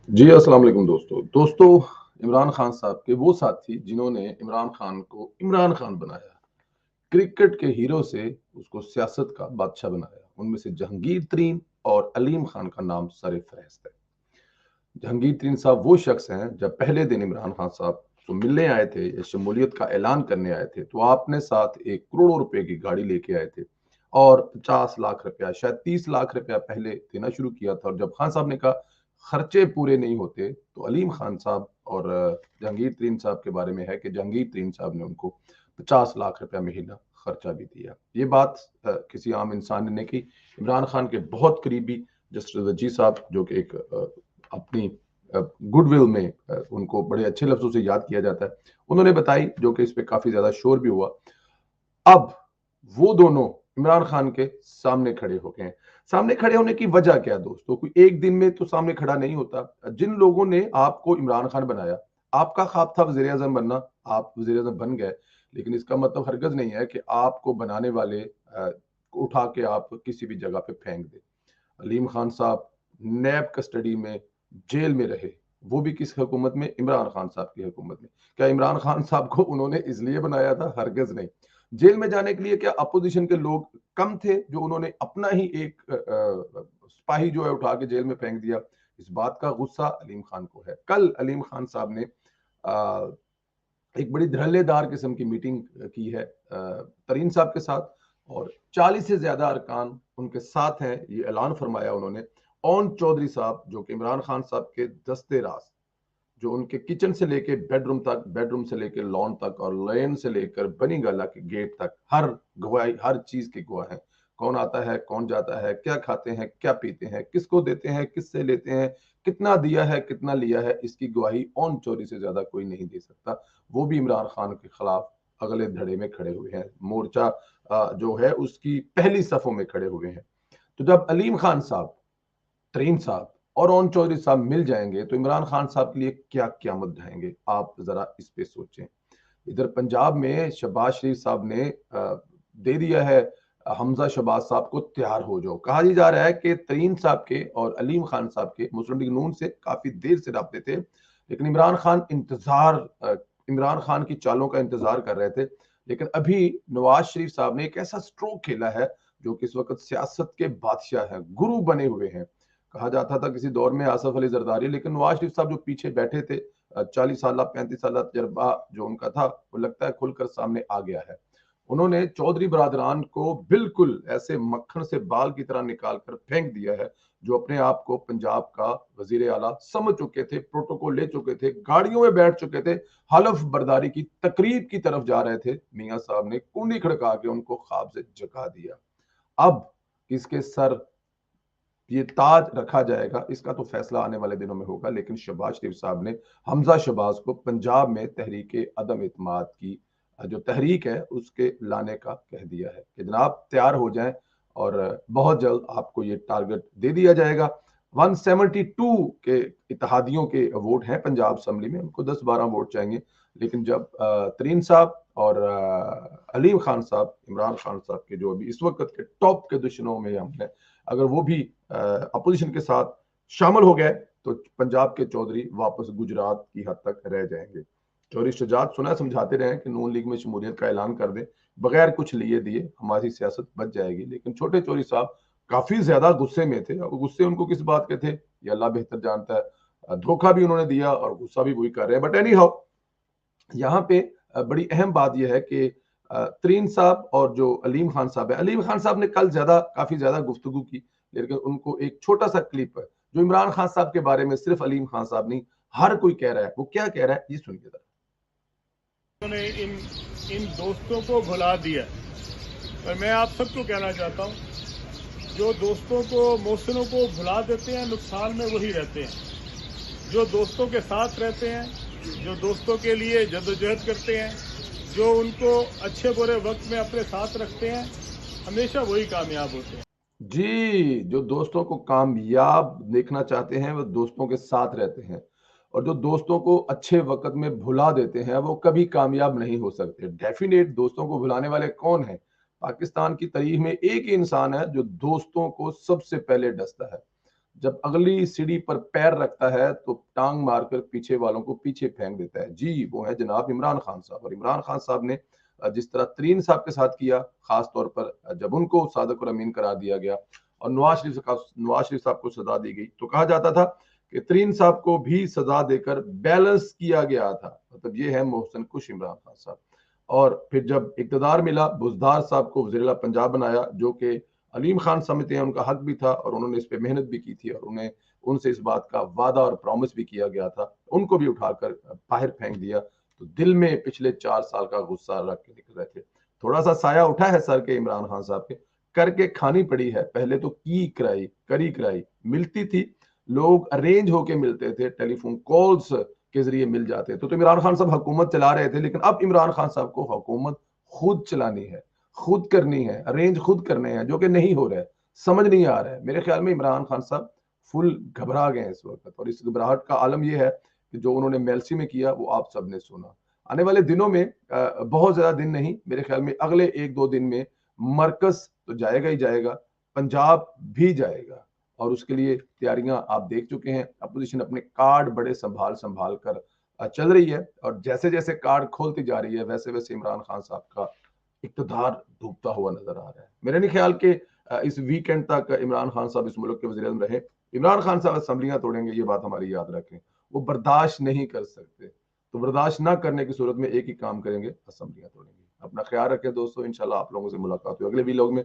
जी, अस्सलाम वालेकुम दोस्तों। इमरान खान साहब के वो साथी जिन्होंने इमरान खान को इमरान खान बनाया, क्रिकेट के हीरो से उसको सियासत का बादशाह बनाया। उनमें से जहांगीर तरीन और अलीम खान का नाम सर-ए-फ़हरिस्त है। जहांगीर तरीन साहब वो शख्स हैं, जब पहले दिन इमरान खान साहब तो मिलने आए थे या शमूलियत का ऐलान करने आए थे, तो आपने साथ एक करोड़ों रुपए की गाड़ी लेके आए थे और 50 लाख रुपया, शायद 30 लाख रुपया पहले देना शुरू किया था। और जब खान साहब ने कहा खर्चे पूरे नहीं होते, तो अलीम खान साहब और जहांगीर तरीन साहब के बारे में है कि जहांगीर तरीन साहब ने उनको 50 लाख रुपया महीना खर्चा भी दिया। ये बात किसी आम इंसान ने नहीं की। इमरान खान के बहुत करीबी जस्टिस वजी साहब, जो कि एक अपनी गुडविल में उनको बड़े अच्छे लफ्जों से याद किया जाता है, उन्होंने बताई, जो कि इस पे काफी ज्यादा शोर भी हुआ। अब वो दोनों इमरान खान के सामने खड़े हो गए हैं। सामने खड़े होने की वजह क्या है दोस्तों? कोई एक दिन में तो सामने खड़ा नहीं होता। जिन लोगों ने आपको इमरान खान बनाया, आपका ख्वाब था वजीर आजम बनना, आप वजीर आजम बन गए, लेकिन इसका मतलब हरगज नहीं है कि आपको बनाने वाले को उठा के आप किसी भी जगह पे फेंक दें। अलीम खान साहब नैब कस्टडी में जेल में रहे, वो भी किस हुकूमत में? इमरान खान साहब की हुकूमत में। क्या इमरान खान साहब को उन्होंने इसलिए बनाया था? हरगिज नहीं। जेल में जाने के लिए क्या अपोजिशन के लोग कम थे जो उन्होंने अपना ही एक सिपाही जो है उठा के जेल में फेंक दिया? इस बात का गुस्सा अलीम खान को है। कल अलीम खान साहब ने आ, एक बड़ी धड़ल्लेदार किस्म की मीटिंग की है तरीन साहब के साथ, और 40 से ज्यादा अरकान उनके साथ हैं, ये ऐलान फरमाया उन्होंने। ओन चौधरी साहब, जो कि इमरान खान साहब के दस्ते राज, जो उनके किचन से लेके बेडरूम तक, बेडरूम से लेके लॉन तक, और लेन से लेकर बनी गाला के गेट तक, हर गवाही, हर चीज की गवाह है। कौन आता है, कौन जाता है, क्या खाते हैं, क्या पीते हैं, किसको देते हैं, किससे लेते हैं, कितना दिया है, कितना लिया है, इसकी गवाही ऑन चोरी से ज्यादा कोई नहीं दे सकता। वो भी इमरान खान के खिलाफ अगले धड़े में खड़े हुए हैं। मोर्चा जो है उसकी पहली सफों में खड़े हुए हैं। तो जब अलीम खान साहब, तरीन साहब और ओन चौधरी साहब मिल जाएंगे, तो इमरान खान साहब के लिए क्या क्यामत ढाएंगे? आप जरा इस पे सोचें। इधर पंजाब में शहबाज शरीफ साहब ने दे दिया है हमजा शहबाज साहब को, तैयार हो जाओ। कहा ही जा रहा है कि तरीन साहब के और अलीम खान साहब के मुस्लिम लीग नून से काफी देर से रबते थे, लेकिन इमरान खान की चालों का इंतजार कर रहे थे। लेकिन अभी नवाज शरीफ साहब ने एक ऐसा स्ट्रोक खेला है, जो कि इस वक्त सियासत के बादशाह हैं, गुरु बने हुए हैं। कहा जाता था किसी दौर में आसफ अली जरदारी, लेकिन नवाज शरीफ साहब जो पीछे बैठे थे, 40 साल 35 साल तजर्बा जो उनका था, वो लगता है खुलकर सामने आ गया है। उन्होंने चौधरी बरादरान को बिल्कुल ऐसे मक्खन से बाल की तरह निकाल कर फेंक दिया है, जो अपने आप को पंजाब का वजीर आला समझ चुके थे, प्रोटोकॉल ले चुके थे, गाड़ियों में बैठ चुके थे, हलफ बर्दारी की तकरीब की तरफ जा रहे थे। मियां साहब ने कुंडी खड़का के उनको ख्वाब से जगा दिया। अब किसके सर ये ताज रखा जाएगा, इसका तो फैसला आने वाले दिनों में होगा। लेकिन शहबाज शरीफ साहब ने हमजा शहबाज को पंजाब में तहरीक अदम इतमाद की जो तहरीक है उसके लाने का कह दिया है कि जनाब तैयार हो जाएं, और बहुत जल्द आपको ये टारगेट दे दिया जाएगा। 172 के इत्तेहादियों के वोट हैं पंजाब असम्बली में, उनको 10-12 वोट चाहिए। लेकिन जब तरीन साहब और अलीम खान साहब, इमरान खान साहब के जो अभी इस वक्त के टॉप के दुश्मनों में हमने, अगर वो भी अपोजिशन के साथ शामिल हो गए, तो पंजाब के चौधरी वापस गुजरात की हद तक रह जाएंगे। चौधरी शुजात सुना समझाते रहे कि नून लीग में शमूलियत का ऐलान कर दे, बगैर कुछ लिए दिए हमारी सियासत बच जाएगी। लेकिन छोटे चौधरी साहब काफी ज्यादा गुस्से में थे। अब गुस्से उनको किस बात के थे, ये अल्लाह बेहतर जानता है। धोखा भी उन्होंने दिया और गुस्सा भी वही कर रहे हैं। बट एनी हाउ, यहाँ पे बड़ी अहम बात यह है कि तरीन साहब और जो अलीम खान साहब है, अलीम खान साहब ने कल काफी ज्यादा गुफ्तगू की, लेकिन उनको एक छोटा सा क्लिप है जो इमरान खान साहब के बारे में सिर्फ अलीम खान साहब नहीं, हर कोई कह रहा है। वो क्या कह रहा है, ये सुनिए जरा। उन्होंने इन इन दोस्तों को भुला दिया। और मैं आप सबको कहना चाहता हूँ, जो दोस्तों को, मोहसिनों को भुला देते हैं, नुकसान में वही रहते हैं। जो दोस्तों के साथ रहते हैं, जो दोस्तों के लिए जद्दोजहद करते हैं, जो उनको अच्छे बुरे वक्त में अपने साथ रखते हैं, हमेशा वही कामयाब होते हैं। जी, जो दोस्तों को कामयाब देखना चाहते हैं वो दोस्तों के साथ रहते हैं, और जो दोस्तों को अच्छे वक्त में भुला देते हैं वो कभी कामयाब नहीं हो सकते। डेफिनेट दोस्तों को भुलाने वाले कौन है? पाकिस्तान की तारीख में एक ही इंसान है जो दोस्तों को सबसे पहले डसता है। जब अगली सीढ़ी पर पैर रखता है तो टांग मारकर पीछे वालों को पीछे फेंक देता है। जी, वो है जनाब इमरान खान साहब। और इमरान खान साहब ने जिस तरह तरीन साहब के साथ किया, खास तौर पर जब उनको सादिक और अमीन करार दिया गया और नवाज शरीफ साहब को सजा दी गई, तो कहा जाता था कि तरीन साहब को भी सजा देकर बैलेंस किया गया था। मतलब ये है मोहसिन कुश इमरान खान साहब। और फिर जब इक़्तिदार मिला, बुज़दार साहब को वज़ीर-ए-आला पंजाब बनाया, जो कि अलीम खान समझते हैं उनका हक भी था और उन्होंने इस पे मेहनत भी की थी और उन्हें उनसे इस बात का वादा और प्रॉमिस भी किया गया था। उनको भी उठाकर बाहर फेंक दिया। तो दिल में पिछले 4 साल का गुस्सा रख के निकल रहे थे। थोड़ा सा साया उठा है सर के इमरान खान साहब के, करके खानी पड़ी है। पहले तो की कराई, करी कराई मिलती थी, लोग अरेंज होके मिलते थे, टेलीफोन कॉल्स के जरिए मिल जाते थे। तो इमरान खान साहब हुकूमत चला रहे थे, लेकिन अब इमरान खान साहब को हुकूमत खुद चलानी है, खुद करनी है, अरेंज खुद करने हैं, जो कि नहीं हो रहा है, समझ नहीं आ रहा है। मेरे ख्याल में इमरान खान साहब फुल घबरा गए हैं इस वक्त, और इस घबराहट का आलम यह है कि जो उन्होंने मेलसी में किया वो आप सबने सुना। आने वाले दिनों में बहुत ज्यादा दिन नहीं, मेरे ख्याल में अगले 1-2 दिन में मरकज तो जाएगा ही जाएगा, पंजाब भी जाएगा। और उसके लिए तैयारियां आप देख चुके हैं। अपोजिशन अपने कार्ड बड़े संभाल संभाल कर चल रही है, और जैसे जैसे कार्ड खोलती जा रही है वैसे वैसे इमरान खान साहब का इक़्तिदार डूबता हुआ नजर आ रहा है। मेरा नहीं ख्याल कि इस वीकेंड तक इमरान खान साहब इस मुल्क के वज़ीर-ए-आज़म रहे। इमरान खान साहब असेंबलियां तोड़ेंगे, ये बात हमारी याद रखें। वो बर्दाश्त नहीं कर सकते। तो बर्दाश्त ना करने की सूरत में एक ही काम करेंगे, असेंबलियां तोड़ेंगे। अपना ख्याल रखें दोस्तों, इंशाल्लाह आप लोगों से मुलाकात हुई अगले वीलॉग में।